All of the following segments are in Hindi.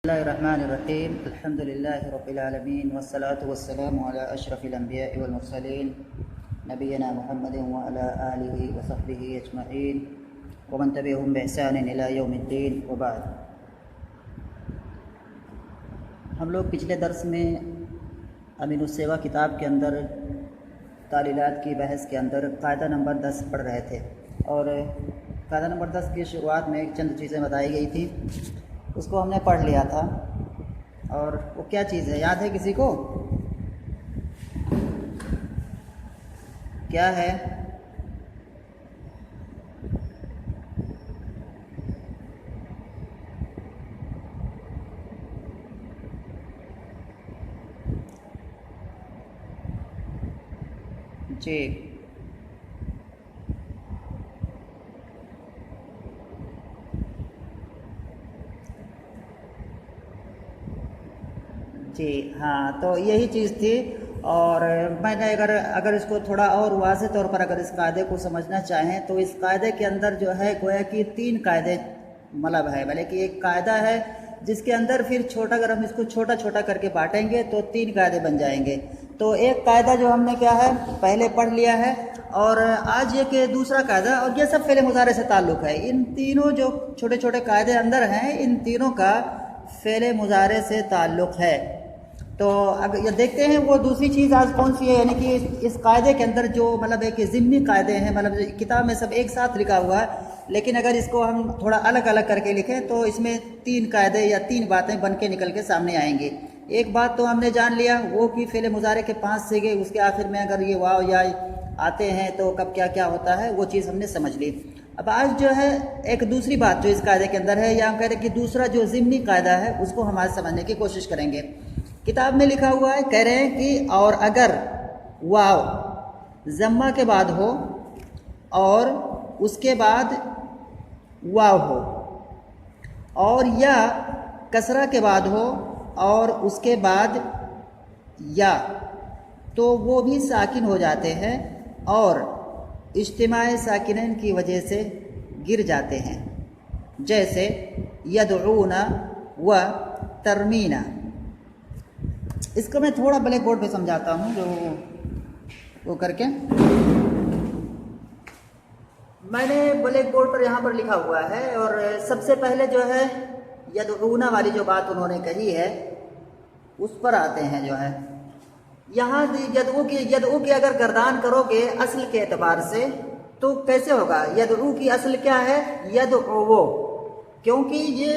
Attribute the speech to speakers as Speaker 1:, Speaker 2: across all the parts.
Speaker 1: बिस्मिल्लाहिर्रहमानिर्रहीम अल्हम्दुलिल्लाहि रब्बिल आलमीन वस्सलातु वस्सलामु अला अशरफिल अंबिया'i वल मुरसलीन नबियना मुहम्मदिन व अला आलिहि व सहबिहि अजमईन व मन तबिअहुम बिइहसानिन इला यौमिद्दीन व बाद। हम लोग पिछले दर्स में अमीनुस्सेवा किताब के अंदर तालीलात की बहस के अंदर कायदा नंबर 10 पढ़ रहे थे और कायदा नंबर 10 की शुरुआत में एक चंद चीज़ें बताई गई थी, उसको हमने पढ़ लिया था। और वो क्या चीज़ है, याद है किसी को? क्या है? जी, जी हाँ, तो यही चीज़ थी। और मैंने अगर इसको थोड़ा और वाज़ेह तौर पर अगर इस कायदे को समझना चाहें तो इस कायदे के अंदर जो है गोया कि 3 कायदे मतलब है, भले कि एक कायदा है जिसके अंदर फिर छोटा, अगर हम इसको छोटा छोटा करके बांटेंगे तो 3 कायदे बन जाएंगे। तो एक कायदा जो हमने क्या है पहले पढ़ लिया है, और आज ये कि दूसरा कायदा, और ये सब फ़ेल मुज़ारे से ताल्लुक़ है। इन तीनों जो छोटे छोटे कायदे अंदर हैं, इन तीनों का फ़ेल मुज़ारे से ताल्लुक़ है। तो अगर ये देखते हैं वो दूसरी चीज़ आज कौन सी है, यानी कि इस कायदे के अंदर जो मतलब है कि ज़िम्नी कायदे हैं, मतलब किताब में सब एक साथ लिखा हुआ है, लेकिन अगर इसको हम थोड़ा अलग अलग करके लिखें तो इसमें 3 कायदे या 3 बातें बन के निकल के सामने आएंगी। एक बात तो हमने जान लिया वो कि फ़ेल मुज़ारे के 5 सिगे, उसके आखिर में अगर ये वाव या आते हैं तो कब क्या क्या होता है वो चीज़ हमने समझ ली। अब आज जो है एक दूसरी बात जो इस कायदे के अंदर है, या हम कह रहे हैं कि दूसरा जो ज़िम्नी कायदा है उसको हम आज समझने की कोशिश करेंगे। किताब में लिखा हुआ है, कह रहे हैं कि और अगर वाव ज़म्मा के बाद हो और उसके बाद वाव हो, और या कसरा के बाद हो और उसके बाद या, तो वो भी साकिन हो जाते हैं और इज्तिमाए साकिनैन की वजह से गिर जाते हैं, जैसे यदऊना व तरमीना। इसको मैं थोड़ा ब्लैक बोर्ड पे समझाता हूँ, जो वो करके मैंने ब्लैक बोर्ड पर यहाँ पर लिखा हुआ है। और सबसे पहले जो है यदऊना वाली जो बात उन्होंने कही है उस पर आते हैं। जो है यहाँ यदऊ की अगर गर्दान करोगे असल के एतबार से तो कैसे होगा? यदऊ की असल क्या है? यदओवो, क्योंकि ये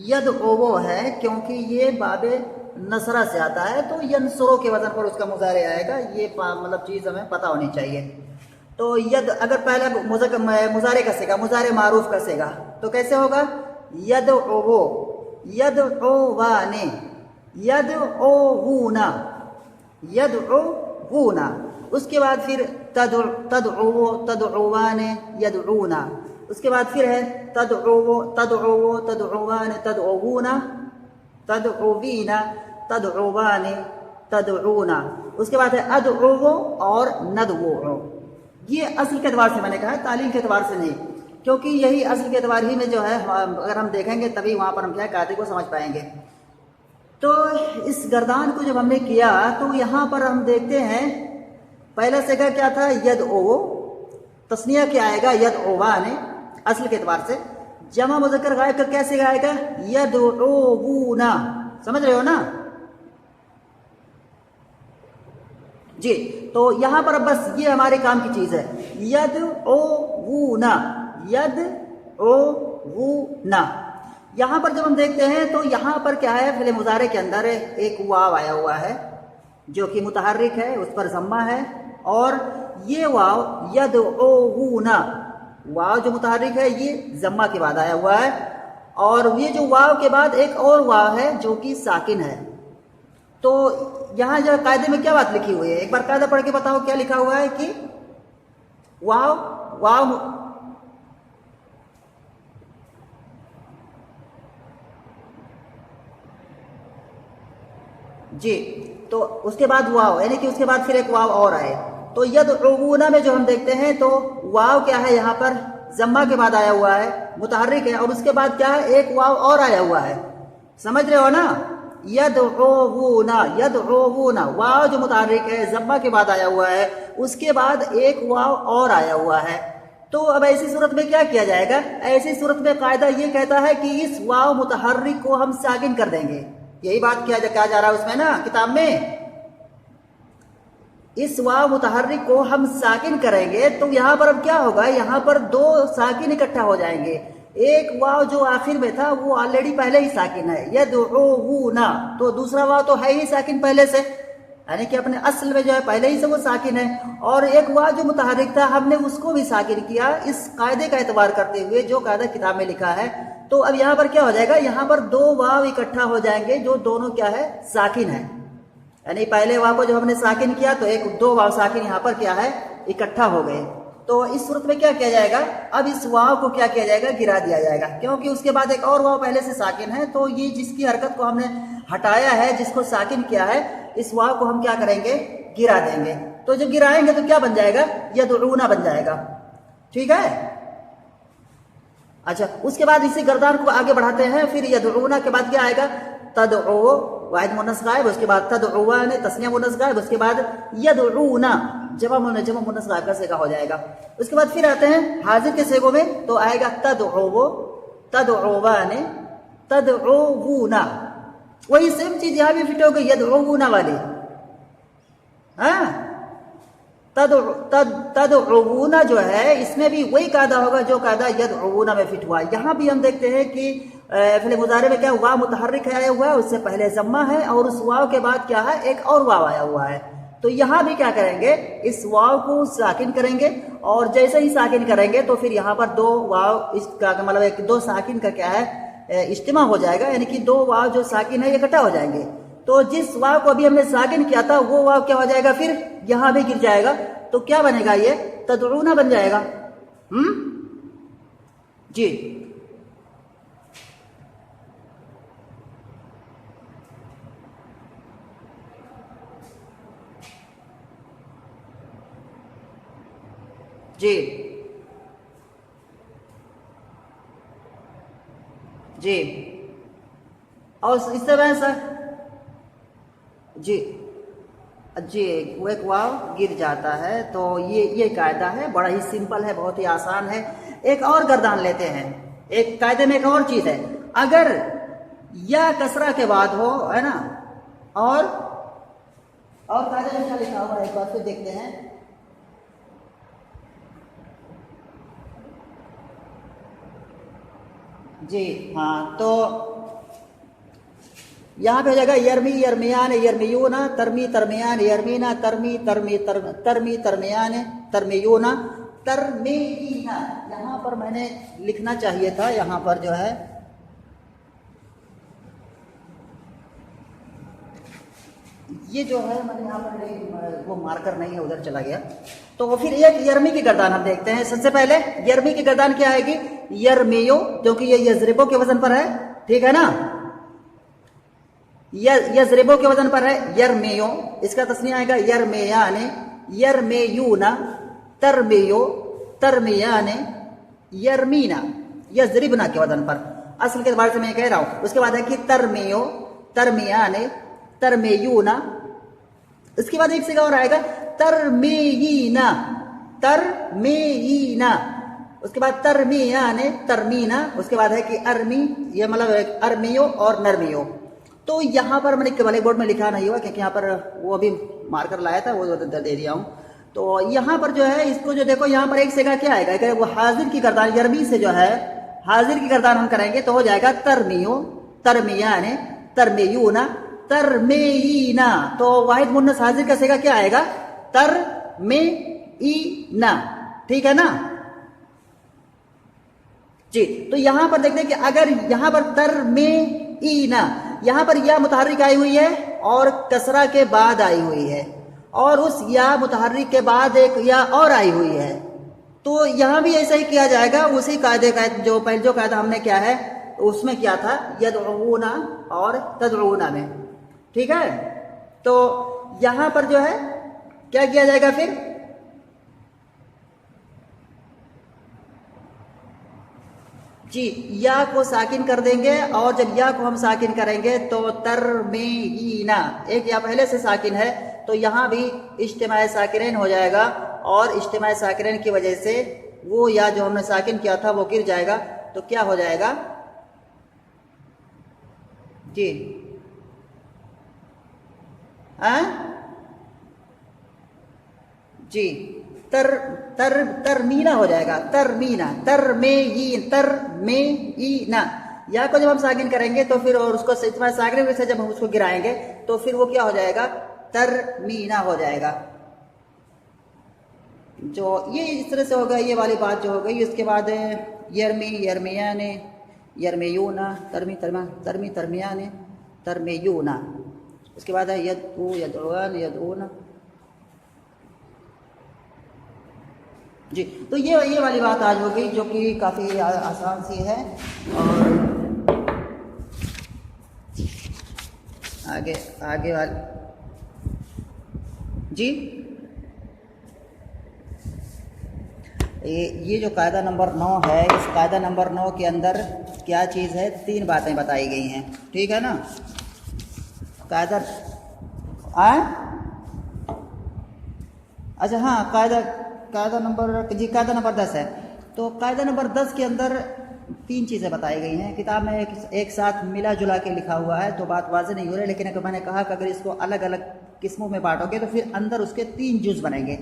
Speaker 1: यदओवो है, क्योंकि ये बाबे नसरा से आता है, तो यनसुरो के वजन पर उसका मुजारे आएगा। ये मतलब चीज़ हमें पता होनी चाहिए। तो यद अगर पहले मुजारे कसेगा, मुजारे मारूफ कसेगा, तो कैसे होगा? यदओवो, यदओवाने, यदओवूना, यदओवूना। उसके बाद फिर तदओवो, तदओवाने, यदऊना। उसके बाद फिर है तदओवो, तदओवो, तदओवाने, तदओवूना, तदओवीना, तदओवाने, तदऊना। उसके बाद है अदओवो और नदवो। ये असल के एतबार से मैंने कहा है, तालीम के एतबार से नहीं, क्योंकि यही असल के एतबार ही में जो है अगर हम देखेंगे तभी वहाँ पर हम क्या कायदे को समझ पाएंगे। तो इस गर्दान को जब हमने किया तो यहाँ पर हम देखते हैं पहला सिगा क्या था? यदओवो। तस्निया क्या आएगा? यदओवाने असल के एतबार से। जमा मुज़क्कर गायब का कैसे आएगा? यदओवूना। समझ रहे हो ना जी? तो यहां पर बस ये हमारे काम की चीज है, यदओवूना, यदओवूना। यहां पर जब हम देखते हैं तो यहां पर क्या है? फ़िल मुज़ारे के अंदर एक वाव आया हुआ है जो कि मुतहर्रिक है, उस पर ज़म्मा है, और ये वाव यदओवूना, वाव जो मुतहर्रिक है ये ज़म्मा के बाद आया हुआ है, और ये जो वाव के बाद एक और वाव है जो कि साकिन है। तो यहाँ जो कायदे में क्या बात लिखी हुई है, एक बार कायदा पढ़ के बताओ क्या लिखा हुआ है कि वाव जी, तो उसके बाद वाव, यानी कि उसके बाद फिर एक वाव और आए। तो यदऊना में जो हम देखते हैं तो वाव क्या है? यहाँ पर जम्मा के बाद आया हुआ है, मुतहर्रिक है, और उसके बाद क्या है? एक वाव और आया हुआ है, समझ रहे हो ना? यदऊना, यदऊना, वाव जो मुतहर्रिक है जम्मा के बाद आया हुआ है, उसके बाद एक वाव और आया हुआ है। तो अब ऐसी सूरत में क्या किया जाएगा? ऐसी सूरत में कायदा ये कहता है कि इस वाव मुतहर्रिक को हम साकिन कर देंगे। यही बात किया जा रहा है उसमें ना किताब में। इस वाव मुतहर्रिक को हम साकिन करेंगे तो यहां पर अब क्या होगा? यहां पर दो साकिन इकट्ठा हो जाएंगे। एक वाव जो आखिर में था वो ऑलरेडी पहले ही साकिन है, यदऊना, तो दूसरा वाव तो है ही साकिन पहले से, यानी कि अपने असल में जो है पहले ही से वो साकिन है। और एक वाव जो मुतहर्रिक था हमने उसको भी साकिन किया इस कायदे का एतबार करते हुए जो कायदा किताब में लिखा है। तो अब यहाँ पर क्या हो जाएगा? यहाँ पर दो वाव इकट्ठा हो जाएंगे जो दोनों क्या है? साकिन है। यानी पहले वाव को जब हमने साकिन किया तो एक दो वाव साकिन यहाँ पर क्या है? इकट्ठा हो गए। तो इस सूरत में क्या किया जाएगा? अब इस वाव को क्या किया जाएगा? गिरा दिया जाएगा, क्योंकि उसके बाद एक और वाव पहले से साकिन है। तो ये जिसकी हरकत को हमने हटाया है, जिसको साकिन किया है, इस वाव को हम क्या करेंगे? गिरा देंगे। तो जब गिराएंगे तो क्या बन जाएगा? यदऊना बन जाएगा। ठीक है? अच्छा, उसके बाद इसी गर्दान को आगे बढ़ाते हैं। फिर यदऊना के बाद क्या आएगा? तदऊ, वाहिद मुन्नस गायब, उसके बाद तदऊवा ने तस्निया मुन्नस गायब, उसके बाद यदऊना जमा मुन्नस गायब का सेगा हो जाएगा। उसके बाद फिर आते हैं हाजिर के सेगों में, तो आएगा तदऊ, तदऊवाने, तदऊना। वही सेम चीज यहां भी फिट हो गई, यदऊना वाली। हाँ, तदऊना जो है इसमें भी वही कायदा होगा जो कायदा यदऊना में फिट हुआ। यहां भी हम देखते हैं कि फिल मुजारे में क्या वाव मुतहर्रिक आया हुआ है, उससे पहले जम्मा है, और उस वाव के बाद क्या है? एक और वाव आया हुआ है। तो यहां भी क्या करेंगे? इस वाव को साकिन करेंगे, और जैसे ही साकिन करेंगे तो फिर यहाँ पर दो वाव, इसका मतलब एक दो साकिन का क्या है? इज्तिमा हो जाएगा, यानी कि दो वाव जो साकिन है इकट्ठा हो जाएंगे। तो जिस वाव को अभी हमने साकिन किया था वो वाव क्या हो जाएगा? फिर यहां भी गिर जाएगा। तो क्या बनेगा? ये तदऊना बन जाएगा। जी, जी, जी। और इस तरह से जी, जी, वो एक वाव गिर जाता है। तो ये कायदा है, बड़ा ही सिंपल है, बहुत ही आसान है। एक और गर्दान लेते हैं। एक कायदे में एक और चीज है, अगर या कसरा के बाद हो, है ना, और कायदे में क्या लिखा हुआ है एक बार फिर देखते हैं। जी हाँ, तो यहाँ पे हो जाएगा यरमी यरमियान यरमियूना, तरमी तरमियान यरमीना, तरमी तरमी तरमी तरमियान तरमियूना, तरमीना। यहाँ पर मैंने लिखना चाहिए था, यहाँ पर जो है ये जो है मैंने यहाँ पर वो मार्कर नहीं है, उधर चला गया। तो फिर एक यरमी की गर्दान हम देखते हैं। सबसे पहले यरमी की गर्दान क्या आएगी? यरमियो, क्योंकि ये यजरिबो के वजन पर है। ठीक है ना? यजरिबो के वजन पर है यरमेयो। इसका तस्नीया आएगा यरमेयाने, यरमेयूना, तरमेयो, तरमेयाने, यरमीना, यजरिबना के वजन पर। असल के बारे से मैं कह रहा हूं। उसके बाद है कि तरमेयो, तरमियाने, तरमेयूना। इसके बाद एक से और आएगा तरमेयीना, तरमेयीना। उसके बाद तरमियाने, तरमीना। उसके बाद है कि अरमी, ये मतलब अरमियो और नरमियो। तो यहाँ पर मैंने ब्लैक बोर्ड में लिखा नहीं हुआ, क्योंकि यहाँ पर वो अभी मार्कर लाया था, वो दे दिया हूँ। तो यहाँ पर जो है इसको जो देखो, यहाँ पर एक सेगा क्या आएगा? वो हाजिर की गर्दान, यरमी से जो है हाजिर की गर्दान हम करेंगे तो हो जाएगा तरमियो, तरमियाने, तरमेयूना, तरमेयीना। तो वाहिद मुन्नस हाजिर का सेगा क्या आएगा? तरमेयीना। ठीक है ना जी? तो यहां पर देखते हैं कि अगर यहां पर तरमेयीना, यहां पर या मुतहर्रिक आई हुई है और कसरा के बाद आई हुई है, और उस या मुतहर्रिक के बाद एक या और आई हुई है, तो यहां भी ऐसा ही किया जाएगा। उसी कायदे का जो कायदा हमने क्या है उसमें किया था, यदऊना और तदऊना में। ठीक है? तो यहां पर जो है क्या किया जाएगा? जी, या को साकिन कर देंगे, और जब या को हम साकिन करेंगे तो तरमीना, एक या पहले से साकिन है तो यहाँ भी इज्तिमाए साकिनैन हो जाएगा, और इज्तिमाए साकिनैन की वजह से वो या जो हमने साकिन किया था वो गिर जाएगा। तो क्या हो जाएगा जी, जी, तरमीना हो जाएगा, तरमीना, तरमेईना। या को जब हम साकिन करेंगे तो फिर, और उसको साकिन से जब हम उसको गिराएंगे तो फिर वो क्या हो जाएगा, तरमीना हो जाएगा। जो ये इस तरह से होगा, ये वाली बात जो हो गई। उसके बाद यरमी, यरमियाने, यरमेयूना, तरमी, तरमियाने, तरमेयूना। उसके बाद है यदऊ, यदऊन, यदऊना। जी, तो ये वाली बात आज हो गई, जो कि काफ़ी आसान सी है। और आगे वाली जी, ये जो कायदा नंबर 9 है, इस कायदा नंबर 9 के अंदर क्या चीज़ है, 3 बातें बताई गई हैं, ठीक है ना। कायदा अच्छा हाँ, कायदा नंबर 10 है। तो कायदा नंबर 10 के अंदर 3 चीज़ें बताई गई हैं। किताब में एक साथ मिला जुला के लिखा हुआ है तो बात वाज़ेह नहीं हो रही, लेकिन मैंने कहा कि अगर इसको अलग अलग किस्मों में बांटोगे तो फिर अंदर उसके 3 जुज़ बनेंगे।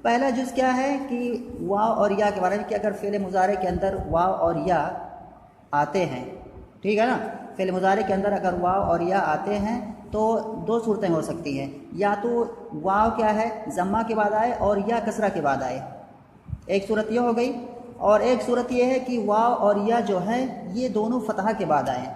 Speaker 1: पहला जुज़ क्या है कि वाव और या के बारे में, कि अगर फ़ेल मुज़ारे के अंदर वाव और या आते हैं, ठीक है ना, फ़ेल मुज़ारे के अंदर अगर वाव और या आते हैं तो 2 सूरतें हो सकती हैं। या तो वाव क्या है, ज़म्मा के बाद आए, और या कसरा के बाद आए, एक सूरत ये हो गई। और एक सूरत ये है कि वाव और या जो है ये दोनों फतहा के बाद आए।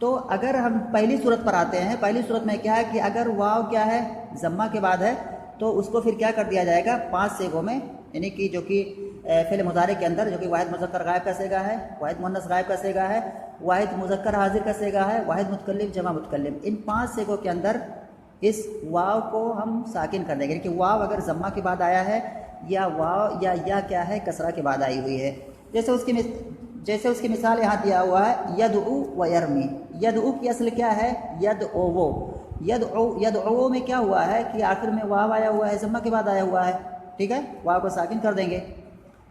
Speaker 1: तो अगर हम पहली सूरत पर आते हैं, पहली सूरत में क्या है कि अगर वाव क्या है, ज़म्मा के बाद है, तो उसको फिर क्या कर दिया जाएगा, 5 सेगों में, यानी कि जो कि फ़ेल मुज़ारे के अंदर, जो कि वाहिद मुज़क्कर गायब का सेगा है, वाहिद मुअन्नस गायब का सेगा है, वाहिद मुज़क्कर हाजिर का सेगा है, वाहिद मुतकल्लिम जमा मुतकल्लिम, इन 5 सेगों के अंदर इस वाव को हम साकिन कर देंगे। कि वाव अगर ज़म्मा के बाद आया है, या वाव या क्या है, कसरा के बाद आई हुई है। जैसे उसकी मिसाल यहाँ दिया हुआ है, यदऊ व यरमी। यदऊ की असल क्या है, यदओ। यदओ में क्या हुआ है कि आखिर में वाव आया हुआ है, ज़म्मा के बाद आया हुआ है, ठीक है, वाव को साकिन कर देंगे।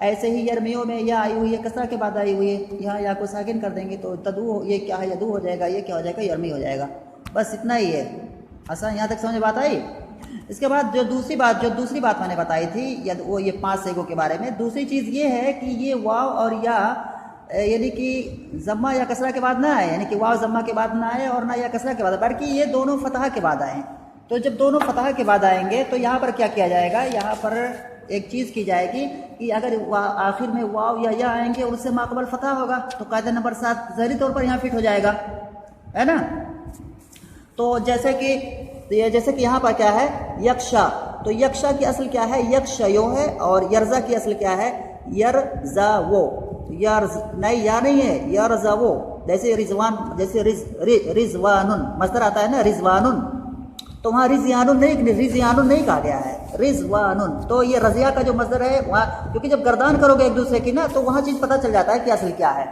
Speaker 1: ऐसे ही यरमियों में या आई हुई है, कसरा के बाद आई हुई है, यहाँ या को साकिन कर देंगे तो तदू, ये क्या है, यदू हो जाएगा, ये क्या हो जाएगा, यरमी हो जाएगा। बस इतना ही है, आसान, यहाँ तक समझ बात आई। इसके बाद जो दूसरी बात मैंने बताई थी, वो ये 5 सेगों के बारे में। दूसरी चीज़ ये है कि ये वाव और या, यानी कि ज़म्मा या कसरा के बाद ना आए, यानी कि वाव ज़म्मा के बाद ना आए और ना या कसरा के बाद, बल्कि ये दोनों फतहा के बाद आए। तो जब दोनों फतहा के बाद आएंगे तो यहाँ पर क्या किया जाएगा, यहाँ पर एक चीज़ की जाएगी कि अगर आखिर में वाव या आएंगे और उससे माक़बल फतहा होगा तो कायदा नंबर 7 ज़ाहिरी तौर पर यहाँ फिट हो जाएगा, है ना। तो जैसे कि यहाँ पर क्या है, यक्षा, तो यक्षा की असल क्या है, यक्षयो है, और यर्जा की असल क्या है, यरजा वो, नहीं या नहीं है, यरजा वो। जैसे रिजवान, जैसे रिजवानुन मस्दर आता है ना, रिजवानुन, तो वहाँ रिजयानुन नहीं कहा गया है, रिजवानुन। तो ये रजिया का जो मस्दर है वहाँ, क्योंकि जब गर्दान करोगे एक दूसरे की ना, तो वहाँ चीज़ पता चल जाता है कि असल क्या है।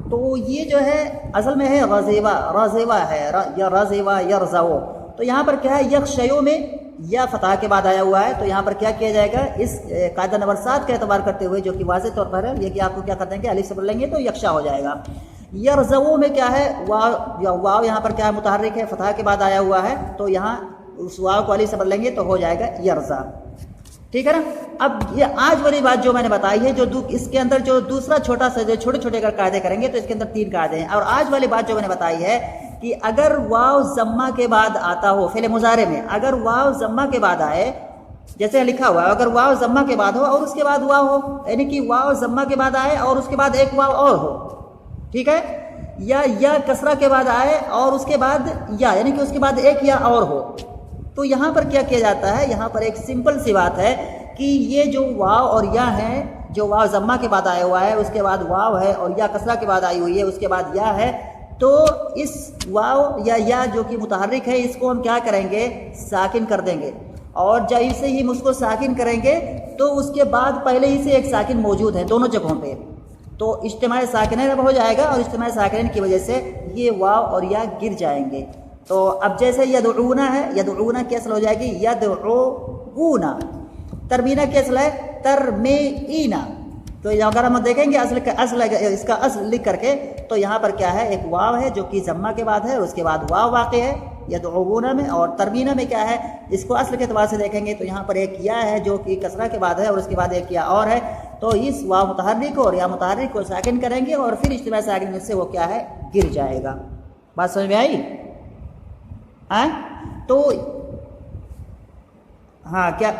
Speaker 1: तो ये जो है असल में है रजेवा है, या रजेवा यरजाओ। तो यहाँ पर क्या है, यक्षयो में या फतह के बाद आया हुआ है, तो यहाँ पर क्या किया जाएगा, इस कायदा नंबर 7 का एतबार करते हुए, जो कि वाज़ेह तौर पर है, ये कि आपको क्या कर देंगे, अलिफ से पढ़ लेंगे तो यक्षा हो जाएगा। यरज़वो में क्या है, वाव यहाँ पर क्या है, मुतहर्रिक है, फतह के बाद आया हुआ है, तो यहाँ उस वाव को अलिफ से पढ़ लेंगे तो हो जाएगा यरज़ा, ठीक है ना। अब ये आज वाली बात जो मैंने बताई है, जो इसके अंदर जो दूसरा छोटा सा, जो छोटे छोटे अगर कायदे करेंगे तो इसके अंदर 3 कायदे हैं। और आज वाली बात जो मैंने बताई है कि अगर वाव ज़म्मा के बाद आता हो, फ़ेल मुज़ारे में अगर वाव ज़म्मा के बाद आए, जैसे लिखा हुआ है, अगर वाव ज़म्मा के बाद हो और उसके बाद वाव हो, यानी कि वाव ज़म्मा के बाद आए और उसके बाद एक वाव और हो, ठीक है, या कसरा के बाद आए और उसके बाद यानी कि उसके बाद एक या और हो। तो यहाँ पर क्या किया जाता है, यहाँ पर एक सिंपल सी बात है कि ये जो वाव और या है, जो वाव ज़म्मा के बाद आया हुआ है, उसके बाद वाव है, और या कसरा के बाद आई हुई है, उसके बाद या है, तो इस वाव या जो कि मुतहर्रिक है, इसको हम क्या करेंगे, साकिन कर देंगे। और जैसे ही हम उसको साकिन करेंगे तो उसके बाद पहले ही से एक साकिन मौजूद है दोनों जगहों पे, तो इज्तिमाई साकिनैन अब हो जाएगा और इज्तिमाई साकिनैन की वजह से ये वाव और या गिर जाएंगे। तो अब जैसे यदऊना है, यदऊना की असल हो जाएगी यदऊना, तरमीना की असल है तरमीना। तो अगर हम देखेंगे असल इसका असल लिख करके तो यहाँ पर क्या है, एक वाव है जो कि जम्मा के बाद है, उसके बाद वाव वाक़े है यदऊना में, और तरमीना में क्या है, इसको असल के अतबार से देखेंगे तो यहाँ पर एक या है जो कि कसरा के बाद है और उसके बाद एक या और है। तो इस वाव मुतहर्रिक को और या मुतहर्रिक को साकिन करेंगे और फिर इज्तिमाई साकिन में से वो क्या है, गिर जाएगा। बात समझ में आई? तो हाँ क्या